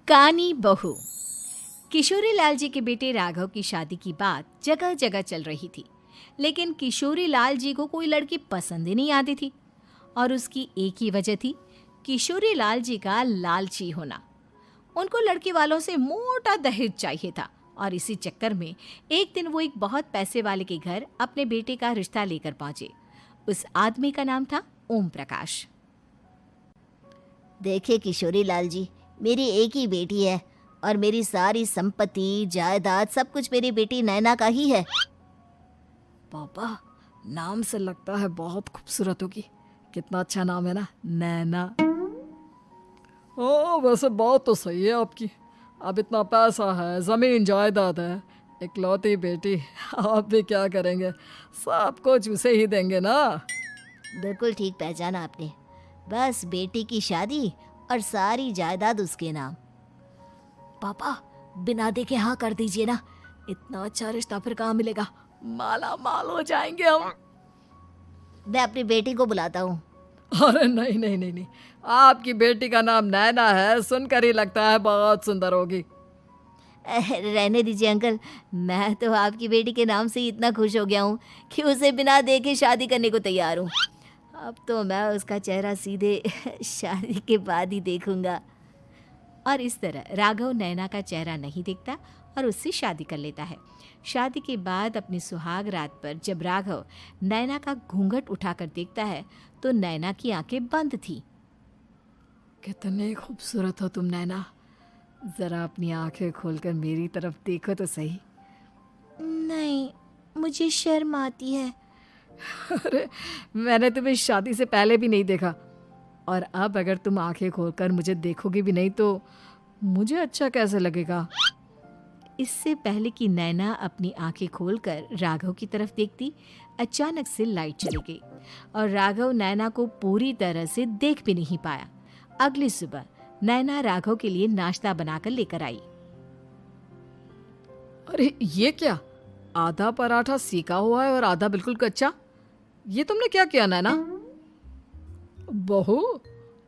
कानी बहू। किशोरी लाल जी के बेटे राघव की शादी की बात जगह जगह चल रही थी, लेकिन किशोरी लाल जी को कोई लड़की पसंद ही नहीं आती थी। और उसकी एक ही वजह थी, किशोरी लाल जी का लालची होना। उनको लड़की वालों से मोटा दहेज चाहिए था और इसी चक्कर में एक दिन वो एक बहुत पैसे वाले के घर अपने बेटे का रिश्ता लेकर पहुंचे। उस आदमी का नाम था ओम प्रकाश। देखिए किशोरी लाल जी, मेरी एक ही बेटी है और मेरी सारी संपत्ति जायदाद सब कुछ मेरी बेटी नैना का ही है। पापा, नाम से लगता है बहुत खूबसूरत होगी। कितना अच्छा नाम है ना, नैना। ओ, वैसे बात तो सही है आपकी। अब इतना पैसा है, जमीन जायदाद है, इकलौती बेटी, आप भी क्या करेंगे? सब कुछ उसे ही देंगे ना। बिल्कुल ठीक पहचाना आपने। बस बेटी की शादी और सारी जायदाद उसके नाम। पापा, बिना देखे हाँ कर दीजिए ना। इतना अच्छा रिश्ता फिर कहाँ मिलेगा? माला माल हो जाएंगे हम। मैं अपनी बेटी को बुलाता हूँ। अरे नहीं नहीं नहीं नहीं, आपकी बेटी का नाम नैना है, सुनकर ही लगता है बहुत सुंदर होगी। रहने दीजिए अंकल, मैं तो आपकी बेटी के नाम से ही इतना खुश हो गया हूँ कि उसे बिना देखे शादी करने को तैयार हूँ। अब तो मैं उसका चेहरा सीधे शादी के बाद ही देखूंगा। और इस तरह राघव नैना का चेहरा नहीं देखता और उससे शादी कर लेता है। शादी के बाद अपनी सुहाग रात पर जब राघव नैना का घूंघट उठाकर देखता है तो नैना की आंखें बंद थी। कितनी खूबसूरत हो तुम नैना, जरा अपनी आंखें खोलकर मेरी तरफ देखो तो सही। नहीं, मुझे शर्म आती है। अरे, मैंने तुम्हें शादी से पहले भी नहीं देखा, और अब अगर तुम आंखें खोलकर मुझे देखोगी भी नहीं तो मुझे अच्छा कैसे लगेगा? इससे पहले कि नैना अपनी आंखें खोलकर राघव की तरफ देखती, अचानक से लाइट चली गई और राघव नैना को पूरी तरह से देख भी नहीं पाया। अगली सुबह नैना राघव के लिए नाश्ता बनाकर लेकर आई। अरे ये क्या, आधा पराठा सीका हुआ है और आधा बिल्कुल कच्चा। ये तुमने क्या किया नैना? बहू,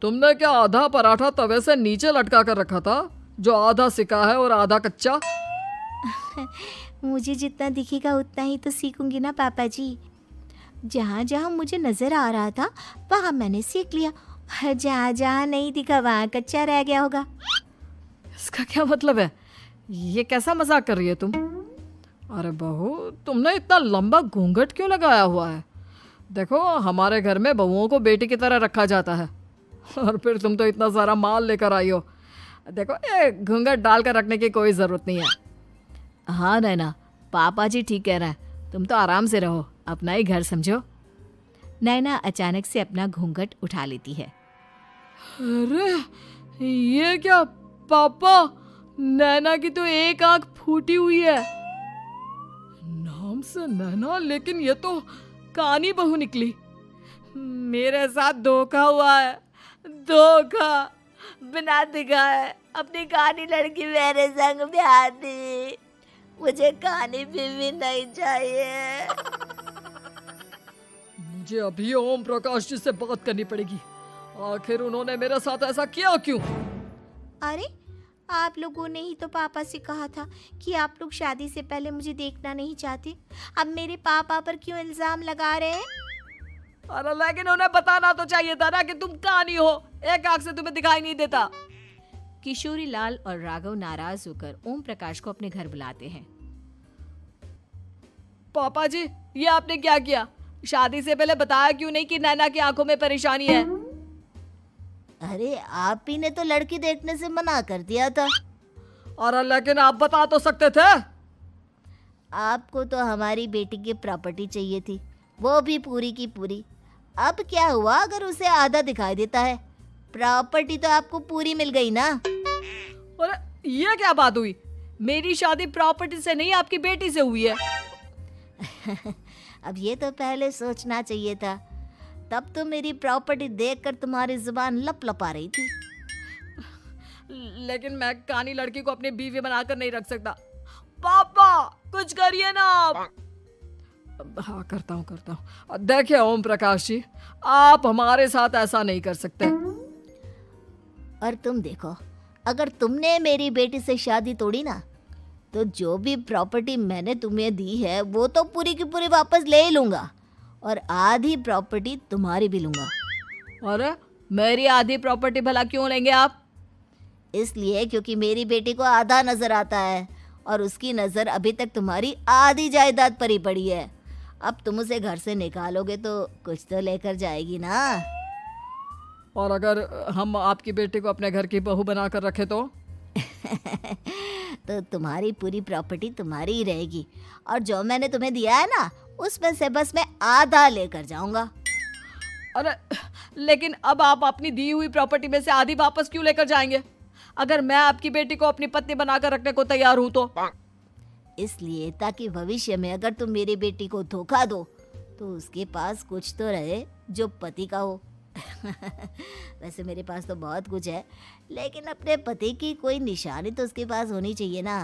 तुमने क्या आधा पराठा तवे से नीचे लटका कर रखा था, जो आधा सिका है और आधा कच्चा? मुझे जितना दिखेगा उतना ही तो सीखूंगी ना पापा जी। जहाँ जहाँ मुझे नजर आ रहा था वहाँ मैंने सीख लिया, जहाँ जहाँ नहीं दिखा वहाँ कच्चा रह गया होगा। इसका क्या मतलब है? ये कैसा मजाक कर रही है तुम? अरे बहू, तुमने इतना लंबा घूंघट क्यों लगाया हुआ है? देखो, हमारे घर में बहुओं को बेटी की तरह रखा जाता है, और फिर तुम तो इतना सारा माल लेकर आई हो। देखो, ये घूंघट डालकर रखने की कोई ज़रूरत नहीं है। हाँ नैना, पापा जी ठीक कह रहे हैं, तुम तो आराम से रहो, अपना ही घर समझो। नैना अचानक से अपना घूंघट उठा लेती है। अरे ये क्या पापा, नैना की तो एक आंख फूटी हुई है। नाम से नैना, लेकिन ये तो कानी बहू निकली। मेरे साथ धोखा हुआ है, धोखा। बिना दिखाए अपनी कानी लड़की मेरे संग ब्याह दी। मुझे कानी बीवी नहीं चाहिए। मुझे अभी ओम प्रकाश जी से बात करनी पड़ेगी। आखिर उन्होंने मेरे साथ ऐसा किया क्यों? अरे, आप लोगों ने ही तो पापा से कहा था कि आप लोग शादी से पहले मुझे देखना नहीं चाहते। अब मेरे पापा पर क्यों इल्जाम लगा रहे हैं? अरे लेकिन उन्हें बताना तो चाहिए था ना कि तुम कानी हो, एक आंख से तुम्हें दिखाई नहीं देता। किशोरी लाल और राघव नाराज होकर ओम प्रकाश को अपने घर बुलाते हैं। पापा जी, ये आपने क्या किया? शादी से पहले बताया क्यों नहीं कि नैना की आंखों में परेशानी है? अरे, आप ही ने तो लड़की देखने से मना कर दिया था। अरे लेकिन आप बता तो सकते थे। आपको तो हमारी बेटी की प्रॉपर्टी चाहिए थी, वो भी पूरी की पूरी। अब क्या हुआ अगर उसे आधा दिखाई देता है? प्रॉपर्टी तो आपको पूरी मिल गई ना। अरे ये क्या बात हुई? मेरी शादी प्रॉपर्टी से नहीं, आपकी बेटी से हुई है। अब ये तो पहले सोचना चाहिए था, तब तो मेरी प्रॉपर्टी देखकर तुम्हारी जुबान लप लपा रही थी। लेकिन मैं कानी लड़की को अपनी बीवी बनाकर नहीं रख सकता। पापा, कुछ करिए ना आप। हाँ, करता हूँ। देखिए ओम प्रकाश जी, आप हमारे साथ ऐसा नहीं कर सकते। और तुम देखो, अगर तुमने मेरी बेटी से शादी तोड़ी ना, तो जो भी प्रॉपर्टी मैंने तुम्हें दी है वो तो पूरी की पूरी वापस ले ही लूँगा, और आधी प्रॉपर्टी तुम्हारी भी लूँगा। अरे मेरी आधी प्रॉपर्टी भला क्यों लेंगे आप? इसलिए क्योंकि मेरी बेटी को आधा नज़र आता है और उसकी नज़र अभी तक तुम्हारी आधी जायदाद पर ही पड़ी है। अब तुम उसे घर से निकालोगे तो कुछ तो लेकर जाएगी ना। और अगर हम आपकी बेटी को अपने घर की बहू बना कर रखे तो? तो तुम्हारी पूरी प्रॉपर्टी तुम्हारी ही रहेगी, और जो मैंने तुम्हें दिया है ना, उसमें से बस मैं आधा लेकर जाऊंगा। अरे लेकिन अब आप अपनी दी हुई प्रॉपर्टी में से आधी वापस क्यों लेकर जाएंगे? अगर मैं आपकी बेटी को अपनी पत्नी बनाकर रखने को तैयार हूं तो? इसलिए ताकि भविष्य में अगर तुम मेरी बेटी को धोखा दो तो उसके पास कुछ तो रहे जो पति का हो। वैसे मेरे पास तो बहुत कुछ है, लेकिन अपने पति की कोई निशानी तो उसके पास होनी चाहिए ना।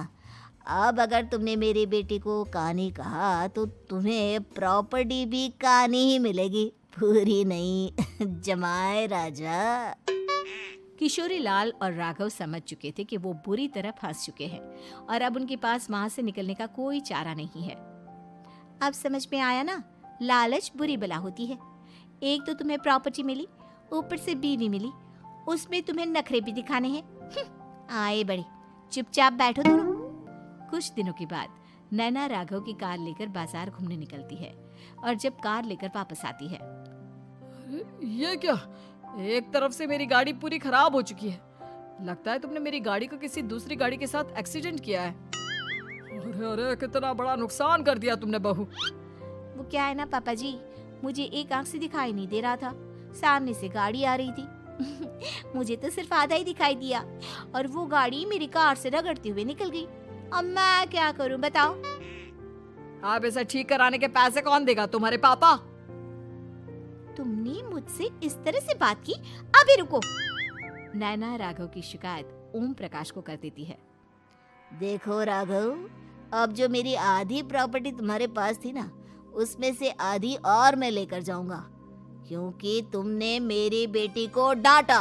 अब अगर तुमने मेरी बेटी को कानी कहा तो तुम्हें प्रॉपर्टी भी कानी ही मिलेगी, पूरी नहीं। जमाए राजा। किशोरी लाल और राघव समझ चुके थे कि वो बुरी तरह फंस चुके हैं और अब उनके पास वहां से निकलने का कोई चारा नहीं है। अब समझ में आया ना, लालच बुरी बला होती है। एक तो तुम्हें प्रॉपर्टी मिली, ऊपर से बीवी मिली, उसमें तुम्हें नखरे भी दिखाने हैं। आए बड़े, चुपचाप बैठो दोनों। कुछ दिनों के बाद नैना राघव की कार लेकर बाजार घूमने निकलती है और जब कार लेकर वापस आती है, ये क्या? एक तरफ से मेरी गाड़ी पूरी खराब हो चुकी है। लगता है तुमने मेरी गाड़ी को किसी दूसरी गाड़ी के साथ एक्सीडेंट किया है। अरे अरे कितना बड़ा नुकसान कर दिया तुमने बहू। वो क्या है ना पापा जी, मुझे एक आंख से दिखाई नहीं दे रहा था, सामने से गाड़ी आ रही थी। मुझे तो सिर्फ आधा ही दिखाई दिया और वो गाड़ी मेरी कार से रगड़ते हुए निकल गई। अब मैं क्या करूं बताओ? आप इसे ठीक कराने के पैसे कौन देगा? तुम्हारे पापा? तुमने मुझसे इस तरह से बात की? अभी रुको। नैना राघव की शिकायत ओम प्रकाश को कर देती है। देखो राघव, अब जो मेरी आधी प्रॉपर्टी तुम्हारे पास थी ना, उसमें से आधी और मैं लेकर जाऊंगा, क्योंकि तुमने मेरी बेटी को डांटा।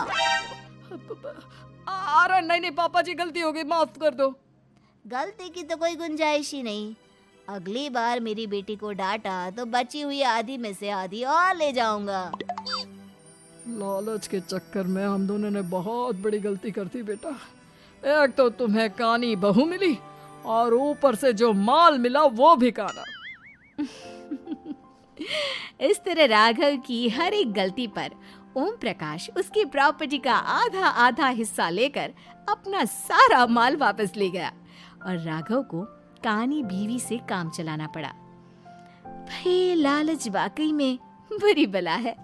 अरे नहीं नहीं पापा जी, गलती हो गई, माफ कर दो। गलती की तो कोई गुंजाइश ही नहीं। अगली बार मेरी बेटी को डांटा तो बची हुई आधी में से आधी और ले जाऊंगा। लालच के चक्कर में हम दोनों ने बहुत बड़ी गलती कर दी बेटा। एक तो तुम्हें कानी बहू मिली और ऊपर से जो माल मिला वो भी काना। इस तरह राघव की हर एक गलती पर ओम प्रकाश उसकी प्रॉपर्टी का आधा आधा हिस्सा लेकर अपना सारा माल वापस ले गया और राघव को कानी बीवी से काम चलाना पड़ा। भाई लालच वाकई में बुरी बला है।